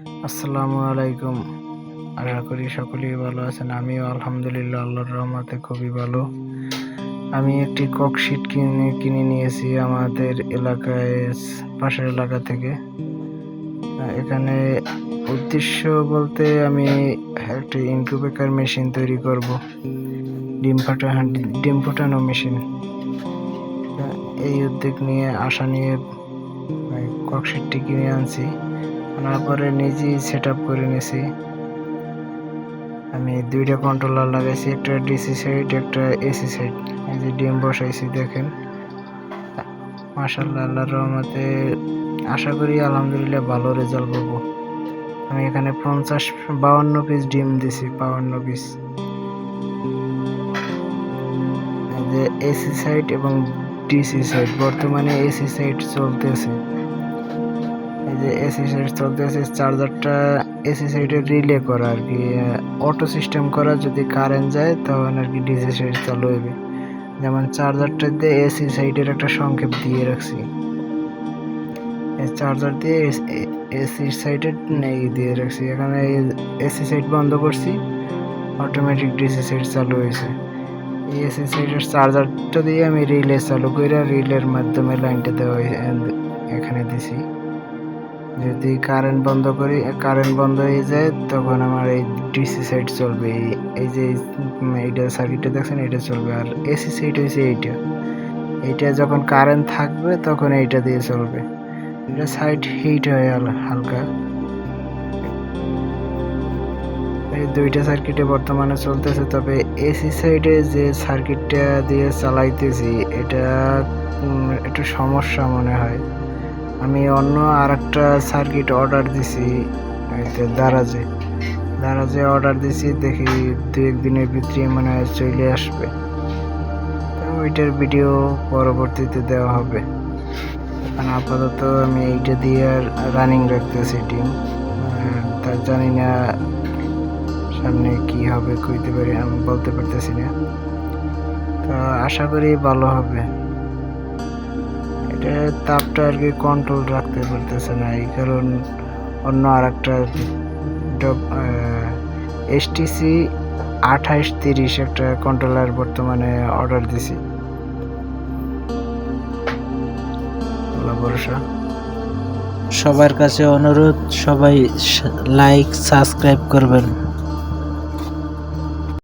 আসসালামু আলাইকুম। আশা করি সকলেই ভালো আছেন। আমিও আলহামদুলিল্লাহ আল্লাহর রহমতে খুবই ভালো। আমি একটি ককশিট কিনে নিয়েছি আমাদের এলাকায়, পাশের এলাকা থেকে। এখানে উদ্দেশ্য বলতে আমি একটি ইনকিউবেটর মেশিন তৈরি করব, ডিম ফোটানো মেশিন। এই উদ্যোগ নিয়ে আশা নিয়ে ককশিটটি কিনে আনছি। আনার পরে নিজেই সেট আপ করে নিয়েছি। আমি দুইটা কন্ট্রোলার লাগাইছি, একটা ডিসি সাইড, একটা এসি সাইড। এই যে ডিম বসাইছি দেখেন। মাশাআল্লাহ, আল্লাহর রহমতে আশা করি আলহামদুলিল্লাহ ভালো রেজাল্ট পাবো। আমি এখানে 52 পিস ডিম দিছি, 52 পিস। এই যে এসি সাইড এবং ডিসি সাইড, বর্তমানে এসি সাইড চলতেছে। এই যে এসি সাইড চলতেছে, চার্জারটা এসি সাইডে রিলে করা আর কি, অটো সিস্টেম করা। যদি কারেন্ট যায় তখন আর কি ডিসি সাইড চালু হবে। যেমন চার্জারটা দিয়ে এসি সাইডের একটা সংক্ষেপ দিয়ে রাখছি, এই চার্জার দিয়ে এসি সাইডে দিয়ে রাখছি। এখানে এসি সাইড বন্ধ করছি, অটোমেটিক ডিসি সাইড চালু হয়েছে। এই এসি সাইডের চার্জারটা দিয়ে আমি রিলে চালু করে রিলের মাধ্যমে লাইনটা দেওয়া এখানে দিছি। যদি কারেন্ট বন্ধ হয়ে যায় তখন আমার এই ডিসি সাইড চলবে। এই যে এইটা সার্কিটটা দেখছেন, এটা চলবে। আর এসি সাইড হয়েছে এইটা যখন কারেন্ট থাকবে তখন এইটা দিয়ে চলবে। এটা সাইড হিট হয় হালকা। এই দুইটা সার্কিটে বর্তমানে চলতেছে, তবে এসি সাইডে যে সার্কিটটা দিয়ে চালাইতেছি এটা একটু সমস্যা মনে হয়। আমি অন্য আরেকটা সার্কিট অর্ডার দিছি দারাজে অর্ডার দিছি, দেখি 2-1 দিনের ভিতরে মনে হয় চলে আসবে। ওইটার ভিডিও পরবর্তীতে দেওয়া হবে। এখন আপাতত আমি এইটা দিয়ে রানিং রাখতেছি টিম। তার জানি না সামনে কি হবে, কইতে পারি আমি বলতে পারতেছি না। তো আশা করি ভালো হবে। এটা তাপটা আর কি কন্ট্রোল রাখতে পারতেছে না, এই কারণ অন্য আরেকটা এসটিসি 2830 একটা কন্ট্রোলার বর্তমানে অর্ডার দিছি। ভরসা। সবার কাছে অনুরোধ, সবাই লাইক সাবস্ক্রাইব করবেন।